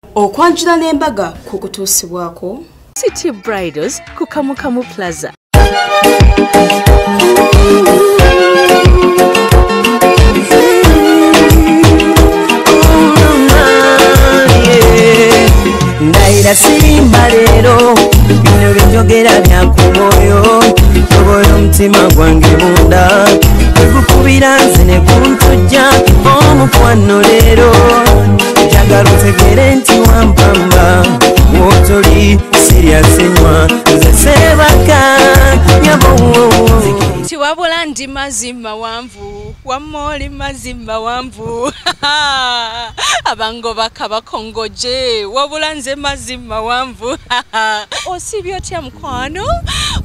Okwanjula n'embaga kukutuusibwako City Bridals ku Kamukamu Plaza. Ndaira simba lero bino byogera byakumoyo toboyo mtima gwange munda ekukubira nze ne kuntujja omukwano lero njagala otegere nti wampamba wotoli siryasenywa nze sebaka nyabo Tiwabula ndi mazima wanvu wamoli mazima wanvu abango bakabakongoje wabula nze mazima wanvu osibyo tya mkwano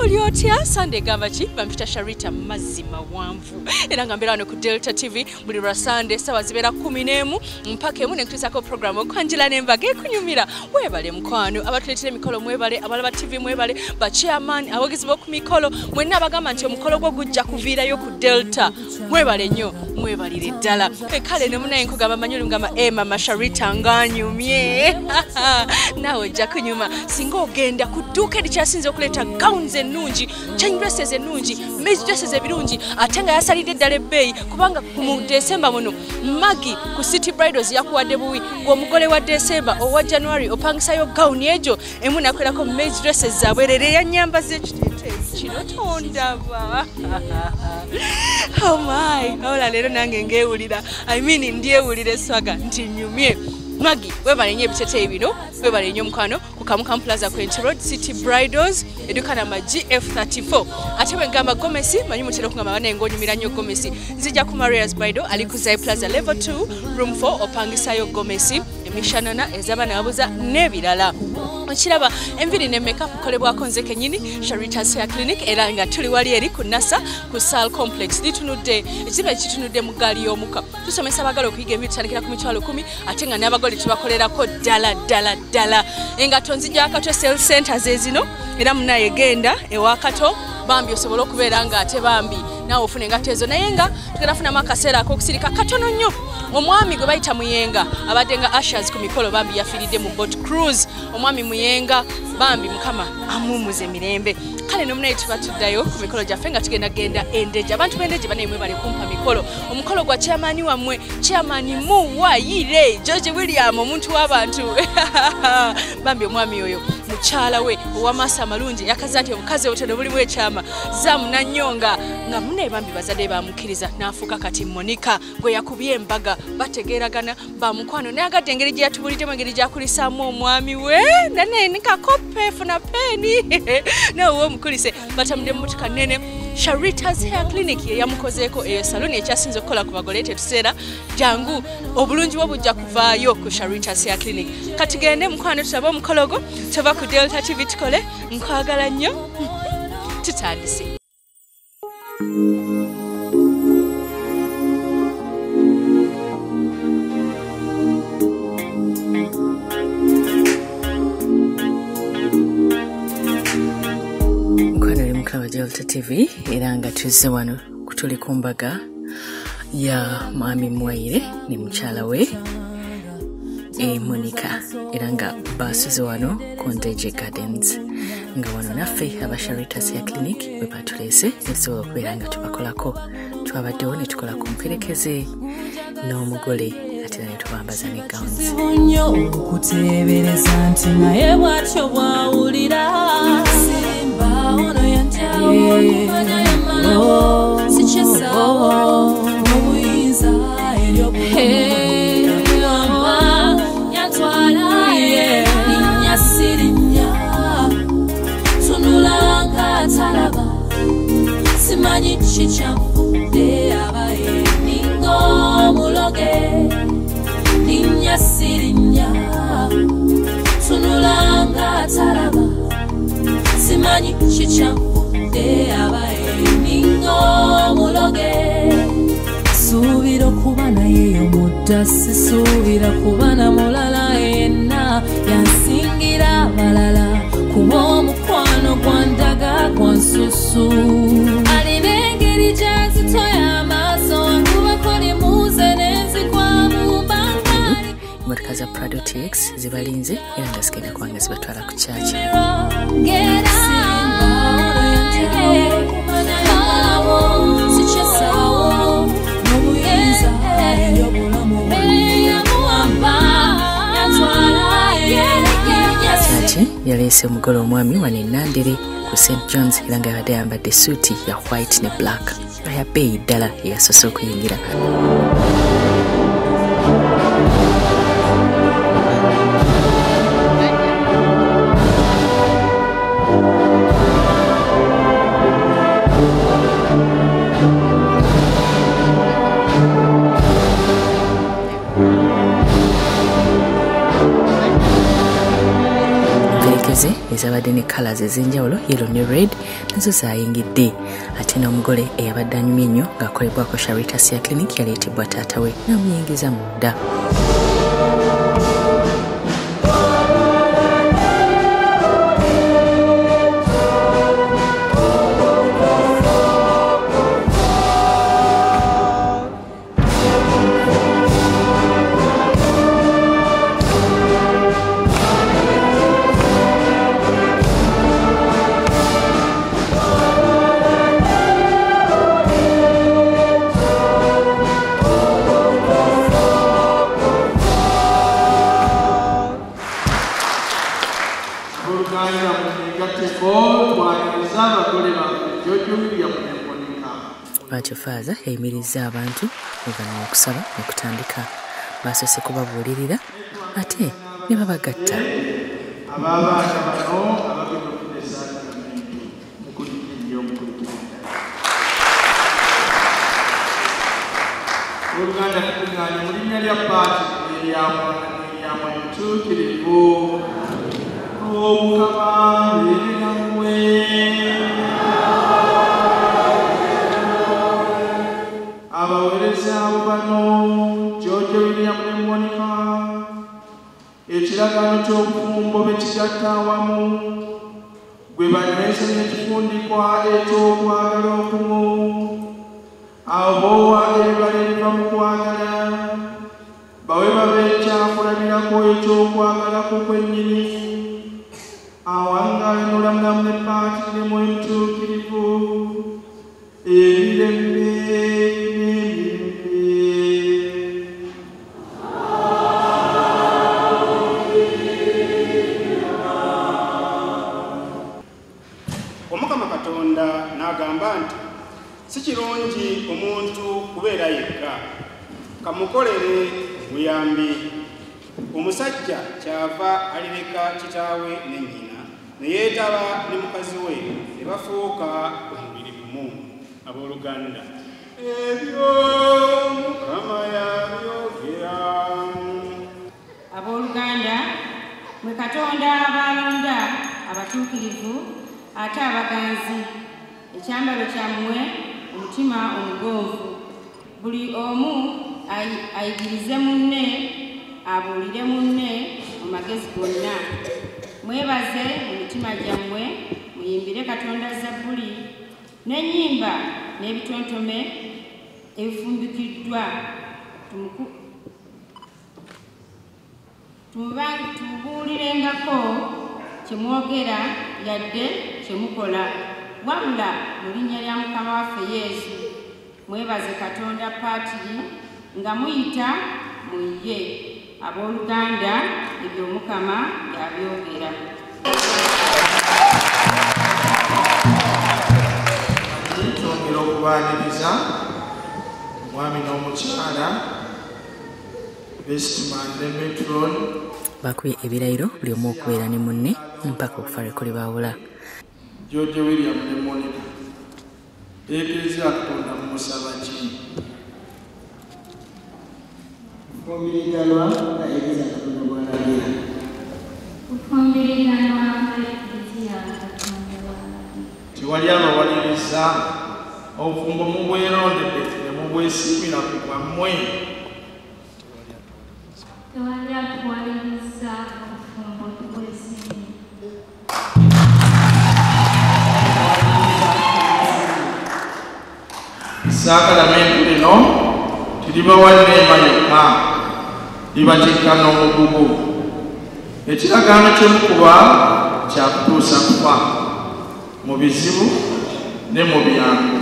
uliotya Sunday gamba chi bampita Sharita mazima wanvu era ngambira wano ku Delta TV buli lwa Sunday sawa zibera 11 mpaka emu nekrisako program okwanjila n'embaga ekunyumira webale mkwano abatuletire mikolo mwebale abalaba TV mwebale ba chairman abogezi bo ku mikolo mwenna abagamba nti omukolo gwo gujja kuviirayo ku Delta mwebale nnyo mwebalire ddala kale ne munaye nkugamba manyulu ngamba mama Sharita nganyumye nawe ojja kunyuma singa ogenda ku dduuka erikyasinze okuleta gowns ennungi chain dresses ennungi maize dresses ebirungi ate nga yasalidde ddala ebbeeyi kubanga mu December muno Maggie ku City Bridals yakuwadde buwi gw'omugole wa December owa January opangisayo gown ejo emu nakwerako maize dresses zabwerere yanyamba z'ekitete kino tondaba oh my ola lero nange ngewulira I mean ndiewulire swaga nti nyumye Maggie webale nnyo ebitete ebino webale nnyo mkwano ku Kamukamu Plaza Quentin Road City Bridals eduka namba GF34 ate wengamba Gomesi manyi mutera kungamba bana engonyumira nnyo Gomesi nzija ku Maria's Bridal ali ku Zai Plaza level 2 room 4 opangisayo Gomesi emishanana ezabana abuza nebirala Ochiraba enviri ne makeup kolebwako nze kenyini Sharita's Hair Clinic era nga tuli wali eri ku Nasa ku Sal Complex litunudde ekiba kitunudde mu gali y'omuka tusomesa abagalo okuyiga enviri tutandikira ku mitwalo 10 ate nga n'abagole tubakolerako ddala enga tonzija akato sales centers ezino era munaye genda ewakato bambi osobola okubeera nga ate bambi nawe ofune engato ezo naye nga tugenafunamu akaseera ak'okusirika katono nnyo omwami gwe bayita Muyenga abadde nga Ashers ku mikolo bambi yafiiridde mu boat cruise omwami Muyenga bambi mukama amumuze mirembe kale nomunaye tuba tuddayo ku mikolo gyaffe nga tugenda genda endeje abantu b'endeje banaye mwe bali kumpa mikolo omukolo gwa chairman wammwe chairman Muwayire George William omuntu w'abantu bambi omwami oyo mukyala we ow'amaaso amalungi yakaza nti obukazi obutono bulimu ekyama zamunanyonga nga munaye bambi bazadde bamukkiriza n'afuuka kati Monica gwe yakubye embaga bategeeragana bamukwano naye agadde engeri gye yatubuliddemu engeri gyakulisaamu omwami we nanaye nikakope funa peni nawe womukulise batamudde mu motoka nnene Sharita's Hair Clinic ye yamukozeeko eyo saloni ekyasinze okukola ku bagole tetuseera jangu obulungi bwo bujja kuvaayo ku Sharita's Hair Clinic kati gende mukwano tutabe omukologo tuva ku Delta TV tukole nkwagala nnyo tutandise Delta TV era nga tuzze wano kutuli ku mbaga ya mwami Muwayire ne mukyala we Monica era nga basuze wano ku Ndeje Gardens nga wano naffe aba Sharita's Hair Clinic bwe batulese netusobola okubeera nga tubakolako twabaddewo ne tukola ku mperekeze n'omugole ate naye tubambaza ne gowns okuteebereza nti naye bw'atyo bwawulira simanyi kikyampudde abaye ningo muloge ninnya sirinya tunulanga talaba simanyi kikyampudde abaye ningo muloge suubira okuba naye omudda sisuubira kuba na mulala yenna yansingira balala kuba omukwano gwandaga gwansusu alina engeri gyazitoya amaaso nkubako limuze nenzigwamu mbanga motoka za Prado TX zibalinze era nga zigenda kubanga zibatwala ku kyaki. Kyaki yaleese omugole omwami wano Nandere ku St. John's era nga yabadde ayambadde suuti ya white ne black ya bbeeyi ddala eyasoose okuyingira. Ezabadde ne colours ez'enjawulo yellow ne red nazo zaayingidde ate n'omugole eyabadde anyumye ennyo ng'akolebwako Charitas ya clinic yaleetebwa taata we n'amuyingiza munda. Bwatyo Faaza yayimirizza abantu oluvannyuma okusaba ne kutandika basoose kubabuulirira ate ne babagatta. Ababaana bano abagenda okufuna esaakalamentu mukulikirira omukulikirira. Oluganda tukuŋŋaanye mu linnya lya paati eryamwe entuukirivu Omukama beere nammwe. Abaweereza abo bano George William ne Monica ekiragaano ky'obufumbo be kigatta awamu gwe banywesa n'ekifundikwa eky'okwagala okumu abo ebibala ebiva mu kwagala bawe babe ekyakulabirako eky'okwagala ku kwennyini awangaale n'olamulamu ne paati ne mu entuukirivu emirembe Omukama Katonda n'agamba nti si kirungi omuntu kubeera yekka, kamukolere buyambi. Omusajja kyava alireka kitaawe ne nnyina ne yeetaba ne mukazi we ne bafuuka omubiri gumu. Abooluganda ebyo Mukama yabyogera. Abooluganda mwe Katonda abalonda abatuukirivu ate abaganzi, ekyambalo kyammwe omutima omugonvu. Buli omu ayigirize munne, abuulire munne mu magezi gonna. Mwebaze mu mitima gyammwe, muyimbire Katonda Zabbuli n'ennyimba n'ebitontome ebifumbikiddwa. Tumubuulirengako kye mwogera yadde kye mukola, wabula mu linnya lya Mukama waffe Yesu. Mwebaze Katonda paatiri nga muyita mu ye. Abooluganda ebyo Mukama yabyogera. Twongera okubaaniriza omwami n'omukyala Bestman ne Metron bakubye ebirayiro buli omu okubeera ne munne mpaka okufa lwe kulibaawula. George William ne Monica Eklezia Katonda mumusaba ki? Okumiriganwa nga Eklezia Katonda bw'alagira. Okumiriganwa nga Eklezia Katonda bw'alagira. Tewali abawaliriza obufumbo mubwerondedde ne mubwesimira ku bwammwe. Tewali atuwaliriza obufumbo tubwesimira. Saakalamentu lino tiribawa nneema yokka, libatikka n'omugugu. ekiragaano ky'omukuba kyakutuusa kufa mu bizibu ne mu byangu,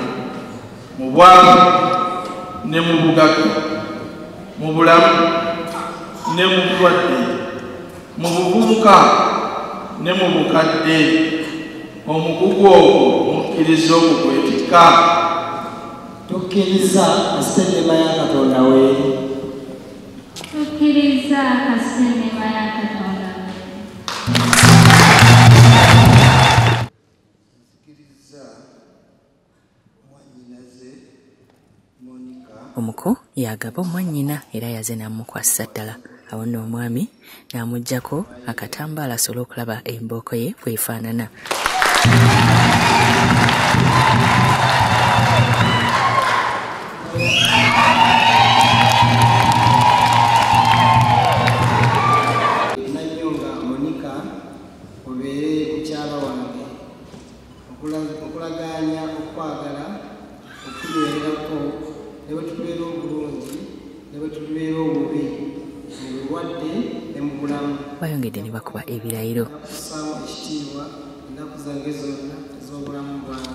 mu bwavu ne mu bugagga, mu bulamu ne mu bulwadde, mu buvubuka ne mu bukadde. Omugugu ogwo mukkiriza okugwetikka. Tukkiriza kasitema ya Katonda weeri. Tukkiriza kasitema ya Katonda weeri. Omuko yagaba omwannyina era yaze n'amukwasa ddala. Awo nno omwami n'amuggyako akatambaala asobole okulaba embooko ye bw'efaanana. Nanyonga Monica obeere mukyala wange okulaganya okwagala okunywererako ne bwe tubeera obulungi ne bwe tubeera obubi mu bulwadde ne mu bulamu. Bayongedde ne bakuba ebirayiro. Nakussaamu ekitiibwa ennaku zange zonna ez'obulamu bwange.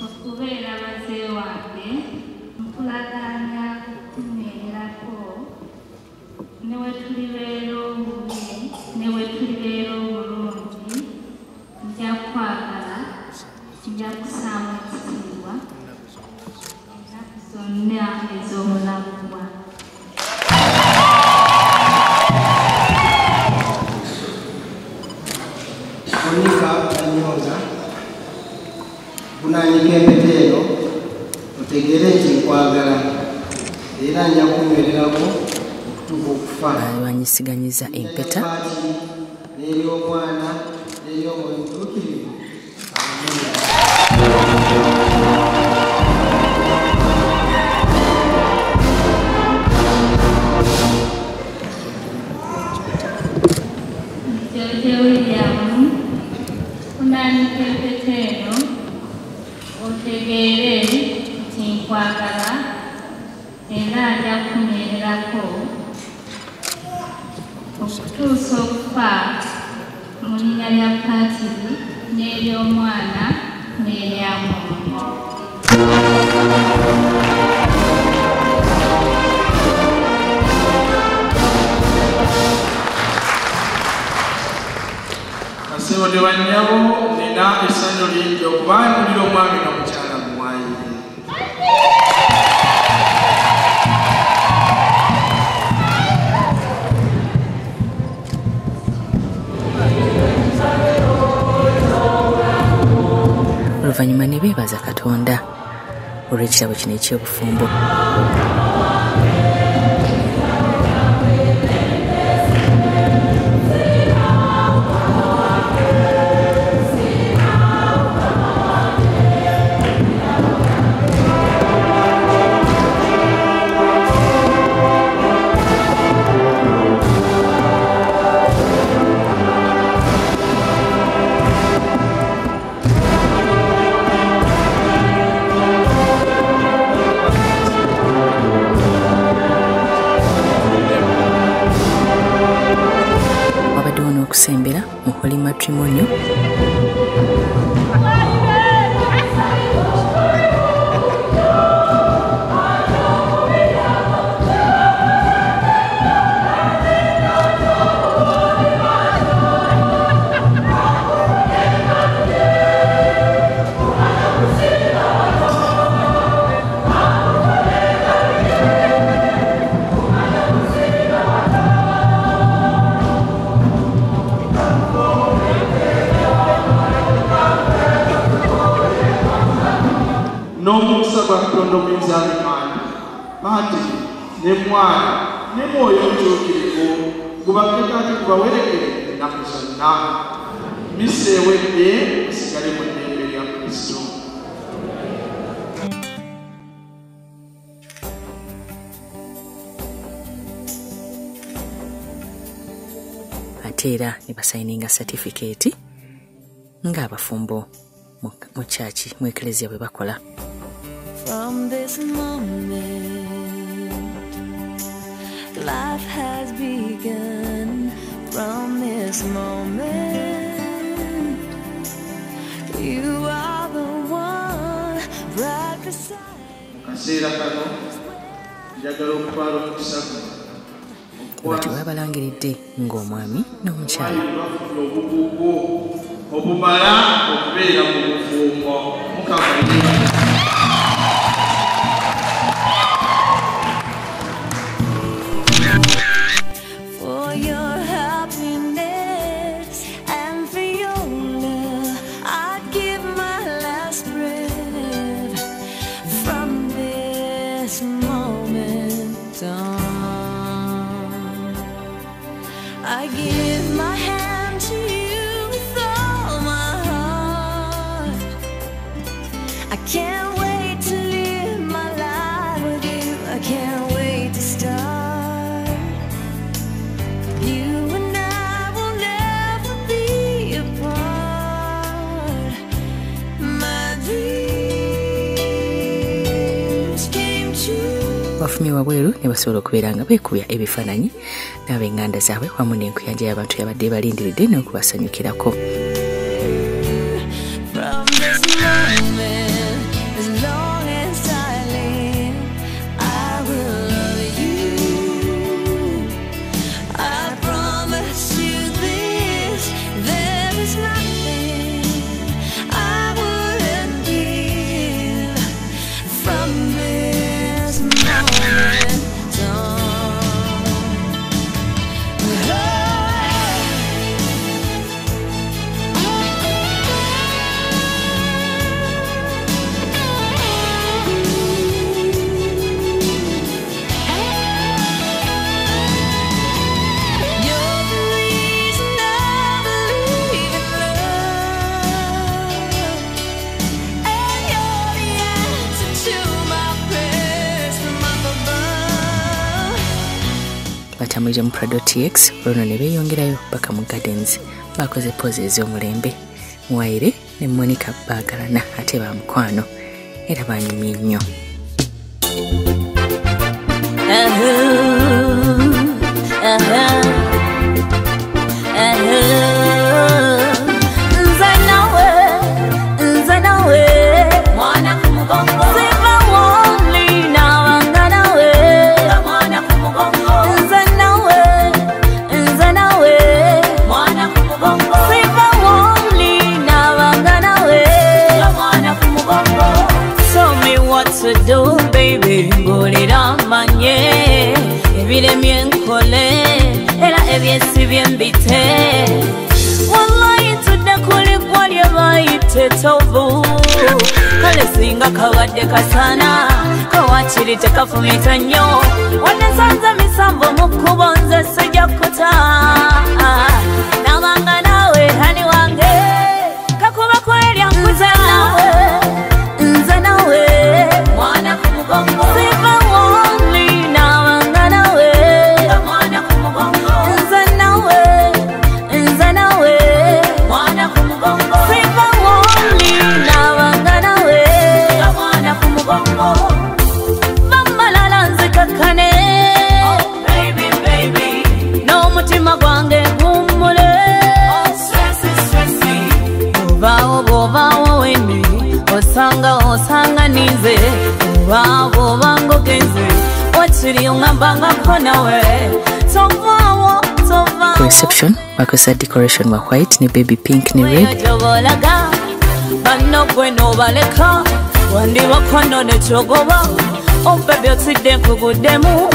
Okubeera bazee wange nkulaganya okunywererako ne we tulibeera obubi ne we tulibeera obulungi nja kwagala nja kussaamu ekitiibwa ennaku zonna ez'obulamu bwange. Monica Nanyonga, bunaanyika empeta eno otegeere nti nkwagala era nja kunywererako okutuuka okufa. Balwanyisiganyiza empeta. N'eri omwana n'eri omwoyo omutuukirivu. Bunaanyika empeta eno otegeere nti nkwagala era nja kunywererako okutuusa okufa mu linnya lya Paatiri n'ery'omwana n'erya Mwoyo. Basebo ne bannyabo nina essanyu lingi okubaanulira omwami n'omukyala muwayire. Oluvannyuma ne beebaza Katonda olw'ekitabo kino eky'obufumbo. Okusembera mu Holy Matrimonial. N'omukisa gwa Katonda omuyinzaabikaanya, Paatiri ne Mwana ne Mwoyo omutuukirivu gubakkeko ate gubawerekere ennaku zonna. Misa ewedde musigale mu ddembe lya Kristo. Ate era ne basayininga satifikeeti ng'abafumbo mu kyaki mu eklezia bwe bakola. From this moment life has begun from this moment. You are the one right beside bati babalangiridde ng'omwami n'omukyala obumala okubeera mu bufumbo for your happiness and for your love. I'd give my last breath from this moment on. I give my hand to you with all my heart. I can't wait to live my life with you. I can't wait to start. You and I will never be apart. My dreams came true. bafumye wabweru ne basobola okubeera nga beekubya ebifaananyi n'ab'enganda zaabwe wamu n'enkuyanja y'abantu yabadde balindiridde n'okubasanyukirako. From this moment, as long as I live, I will love you. I promise you this, there is nothing I wouldn't give from this moment on. You're the reason I believe in love, and you're the answer to my prayers from up above. batambulira mu Prado TX olwo ne beeyongerayo paka mu Gardens bakoze pose ez'omulembe. Muwaire ne Monica baagalana ate ba mukwano era banyumye nnyo. Tell me what to do, baby. Bulira manye ebiremye nkole era ebyesi byembite. Wallahi tudde kuli gwali bayite tovu. Kale singa kawadde kasana kawakiri tekafumita nnyo. Wanesanze misambo mu kkubo nze sijja kuta. Nabanga nawe hani wange kakuba kwelya nkuze nawe. Nze nawe mwana ku mugongo. Siva wonli nabanga nawe mwana ku mugongo. Nze nawe mwana ku mugongo. Siva wonli nabanga nawe mwana ku mugongo. Bamalala nzikakkane baby n'omutima gwange gummule. Bw'obaawo wendi osanga nize oba ngogenze wakiri ongambangako nawe tovaawo. Ku reception bakosa decoration wa white ne baby pink ne red. Gyobolaga banno gwe n'obaleka wandibakono ne kyogoba obaby otidde nkuguddemu.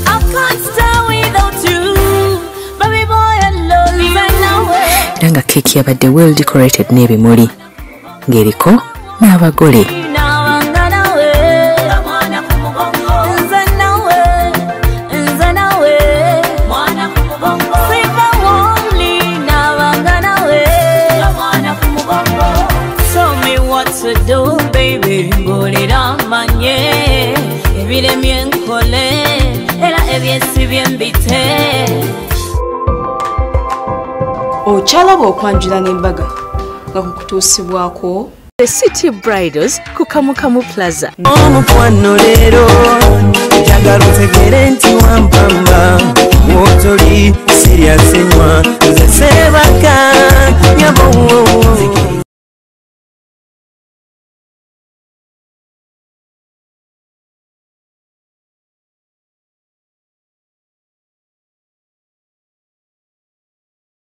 I can't stay without you, baby boy, I love you. Era nga keeki yabadde well decorated n'ebimuli ng'eriko n'abagole. Nabanga nawe mwana ku mugongo. Nze nawe mwana ku mugongo. Siva wonli nabanga nawe mwana ku mugongo. Tell me what to do, baby. Bulira manye ebiremye nkole era ebyesi byembite. Okyalaba okwanjula n'embaga nga kukutuusibwako The City Bridals ku Kamukamu Plaza. Omukwano leero njagala otegere nti wampamba wotoli serious nnyo